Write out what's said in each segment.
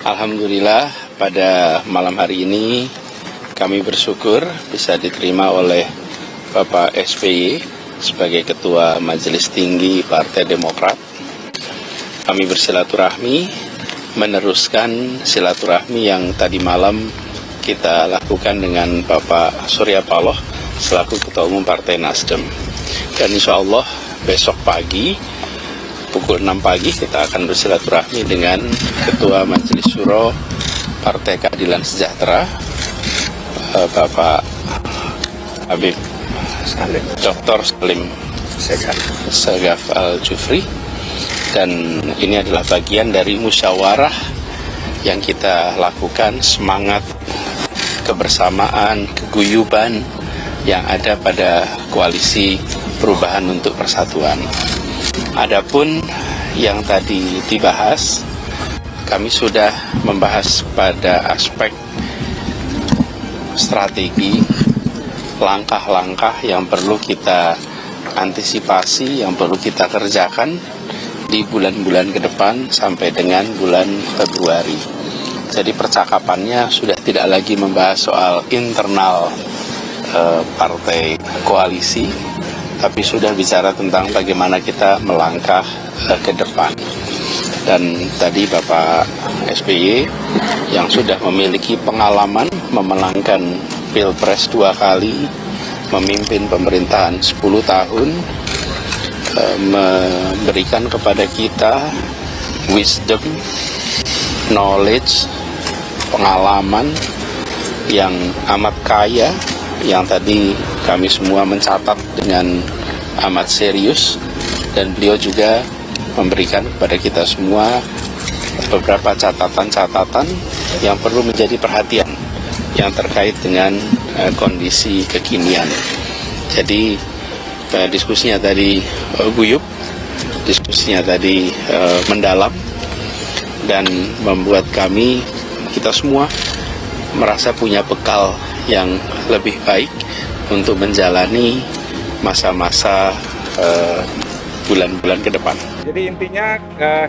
Alhamdulillah pada malam hari ini kami bersyukur bisa diterima oleh Bapak SBY sebagai Ketua Majelis Tinggi Partai Demokrat. Kami bersilaturahmi meneruskan silaturahmi yang tadi malam kita lakukan dengan Bapak Surya Paloh selaku Ketua Umum Partai Nasdem. Dan insya Allah besok pagi pukul 6 pagi kita akan bersilaturahmi dengan Ketua Majelis Syuro Partai Keadilan Sejahtera, Bapak Habib Dr. Salim Segaf Al-Jufri. Dan ini adalah bagian dari musyawarah yang kita lakukan, semangat kebersamaan, keguyuban yang ada pada koalisi perubahan untuk persatuan. Adapun yang tadi dibahas, kami sudah membahas pada aspek strategi, langkah-langkah yang perlu kita antisipasi, yang perlu kita kerjakan di bulan-bulan ke depan sampai dengan bulan Februari. Jadi percakapannya sudah tidak lagi membahas soal internal partai koalisi, tapi sudah bicara tentang bagaimana kita melangkah ke depan. Dan tadi Bapak SBY yang sudah memiliki pengalaman memenangkan Pilpres 2 kali, memimpin pemerintahan 10 tahun, memberikan kepada kita wisdom, knowledge, pengalaman yang amat kaya, yang tadi kami semua mencatat dengan amat serius, dan beliau juga memberikan kepada kita semua beberapa catatan-catatan yang perlu menjadi perhatian yang terkait dengan kondisi kekinian. Jadi diskusinya tadi guyup, diskusinya tadi mendalam, dan membuat kita semua merasa punya bekal yang lebih baik untuk menjalani masa-masa bulan-bulan ke depan. Jadi intinya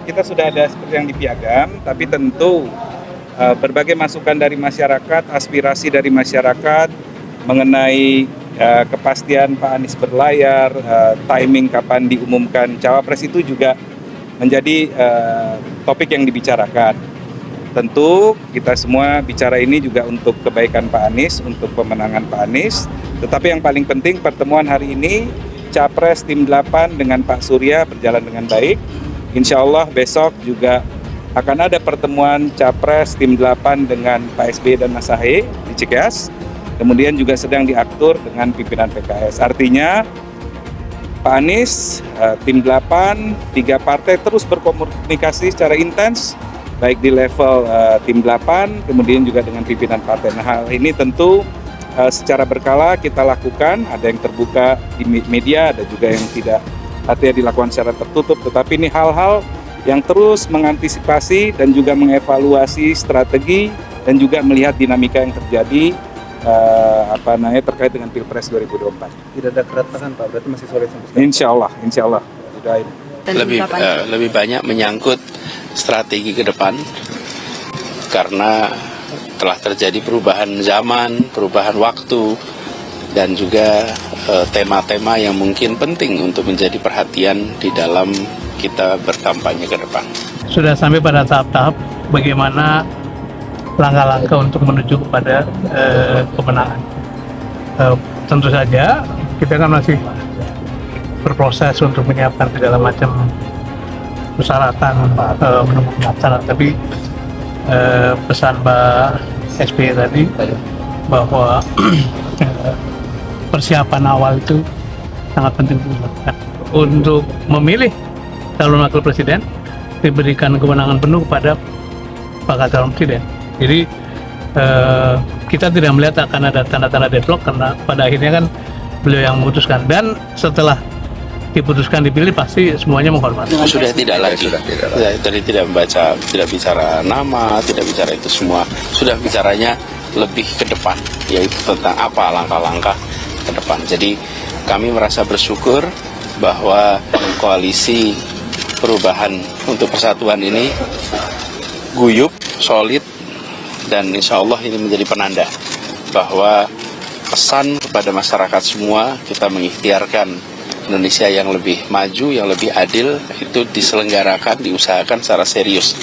kita sudah ada seperti yang di Piagam, tapi tentu berbagai masukan dari masyarakat, aspirasi dari masyarakat mengenai kepastian Pak Anies berlayar, timing kapan diumumkan cawapres itu juga menjadi topik yang dibicarakan. Tentu kita semua bicara ini juga untuk kebaikan Pak Anies, untuk pemenangan Pak Anies. Tetapi yang paling penting pertemuan hari ini, Capres Tim 8 dengan Pak Surya berjalan dengan baik. Insya Allah besok juga akan ada pertemuan Capres Tim 8 dengan Pak SBY dan Mas Ahaye di Cikeas. Kemudian juga sedang diatur dengan pimpinan PKS. Artinya Pak Anies, Tim 8, 3 partai terus berkomunikasi secara intens, baik di level Tim 8, kemudian juga dengan pimpinan partai. Nah, hal ini tentu secara berkala kita lakukan, ada yang terbuka di media, ada juga yang tidak, artinya dilakukan secara tertutup, tetapi ini hal-hal yang terus mengantisipasi dan juga mengevaluasi strategi dan juga melihat dinamika yang terjadi terkait dengan Pilpres 2024. Tidak ada keretakan Pak, berarti masih solid sampai sekarang? Insya Allah. Lebih banyak menyangkut strategi ke depan, karena telah terjadi perubahan zaman, perubahan waktu, dan juga tema-tema yang mungkin penting untuk menjadi perhatian di dalam kita berkampanye ke depan. Sudah sampai pada tahap-tahap bagaimana langkah-langkah untuk menuju kepada kemenangan. Tentu saja kita kan masih berproses untuk menyiapkan segala macam persyaratan, menemukan syarat, tapi pesan Pak SBY tadi bahwa persiapan awal itu sangat penting dilakukan. Untuk memilih calon wakil presiden diberikan kewenangan penuh kepada bakal calon presiden. Jadi kita tidak melihat akan ada tanda-tanda deadlock, karena pada akhirnya kan beliau yang memutuskan, dan setelah diputuskan dipilih pasti semuanya menghormati. Sudah tidak lagi. Tadi tidak bicara nama, tidak bicara itu semua. Sudah bicaranya lebih ke depan, yaitu tentang apa langkah-langkah ke depan. Jadi kami merasa bersyukur bahwa koalisi perubahan untuk persatuan ini guyup, solid, dan insya Allah ini menjadi penanda bahwa pesan kepada masyarakat semua, kita mengikhtiarkan Indonesia yang lebih maju, yang lebih adil, itu diselenggarakan, diusahakan secara serius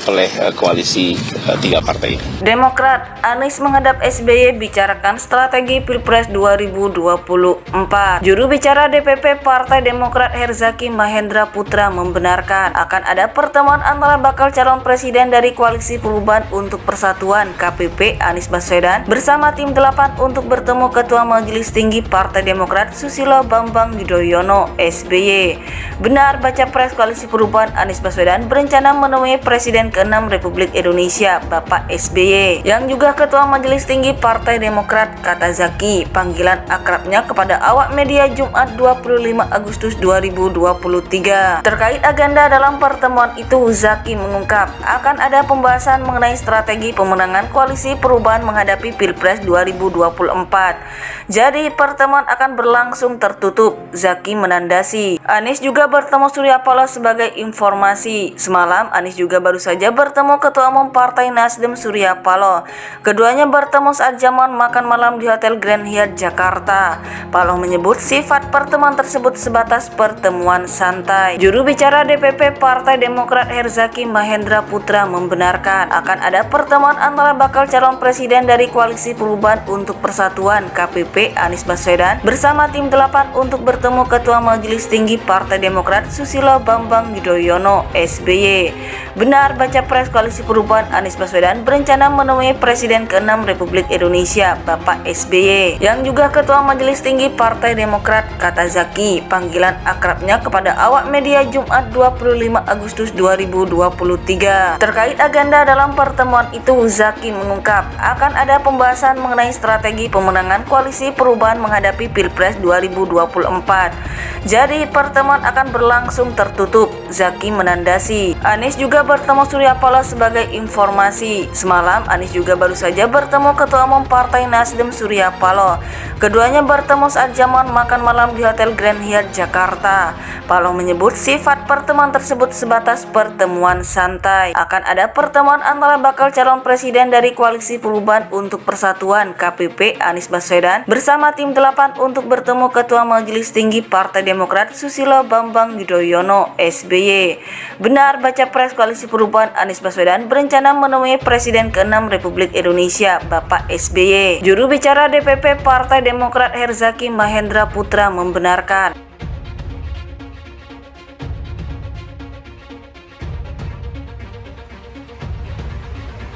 oleh koalisi tiga partai ini. Demokrat Anies menghadap SBY bicarakan strategi Pilpres 2024. Juru bicara DPP Partai Demokrat Herzaki Mahendra Putra membenarkan akan ada pertemuan antara bakal calon presiden dari Koalisi Perubahan untuk Persatuan KPP Anies Baswedan bersama tim 8 untuk bertemu Ketua Majelis Tinggi Partai Demokrat Susilo Bambang Yudhoyono SBY. Benar, baca pres Koalisi Perubahan Anies Baswedan berencana menemui Presiden ke-6 Republik Indonesia Bapak SBY yang juga Ketua Majelis Tinggi Partai Demokrat, kata Zaki. Panggilan akrabnya kepada awak media Jumat 25 Agustus 2023. Terkait agenda dalam pertemuan itu, Zaki mengungkap akan ada pembahasan mengenai strategi pemenangan Koalisi Perubahan menghadapi Pilpres 2024. Jadi pertemuan akan berlangsung tertutup, Zaki menandasi. Anies juga bertemu Surya Paloh sebagai informasi. Semalam Anies juga baru saja bertemu Ketua Umum Partai Nasdem Surya Paloh. Keduanya bertemu saat jamuan makan malam di Hotel Grand Hyatt Jakarta. Paloh menyebut sifat pertemuan tersebut sebatas pertemuan santai. Juru bicara DPP Partai Demokrat Herzaki Mahendra Putra membenarkan akan ada pertemuan antara bakal calon presiden dari Koalisi Perubahan untuk Persatuan KPP Anies Baswedan bersama tim 8 untuk bertemu Ketua Majelis Tinggi Partai Demokrat Susilo Bambang Yudhoyono SBY. Benar, baca pres Koalisi Perubahan Anies Baswedan berencana menemui Presiden ke-6 Republik Indonesia Bapak SBY yang juga Ketua Majelis Tinggi Partai Demokrat, kata Zaki. Panggilan akrabnya kepada awak media Jumat 25 Agustus 2023. Terkait agenda dalam pertemuan itu, Zaki mengungkap akan ada pembahasan mengenai strategi pemenangan Koalisi Perubahan menghadapi Pilpres 2024. Jadi pertemuan akan berlangsung tertutup, Zaki menandasi. Anies juga bertemu Surya Paloh sebagai informasi. Semalam Anies juga baru saja bertemu Ketua Umum Partai Nasdem Surya Paloh. Keduanya bertemu saat jamuan makan malam di Hotel Grand Hyatt Jakarta. Paloh menyebut sifat pertemuan tersebut sebatas pertemuan santai. Akan ada pertemuan antara bakal calon presiden dari Koalisi Perubahan untuk Persatuan KPP Anies Baswedan bersama tim 8 untuk bertemu Ketua Majelis Tinggi Partai Demokrat Susilo Bambang Yudhoyono SBY. Benar, baca pres Koalisi Perubahan Anies Baswedan berencana menemui Presiden ke-6 Republik Indonesia Bapak SBY. Juru bicara DPP Partai Demokrat Herzaki Mahendra Putra membenarkan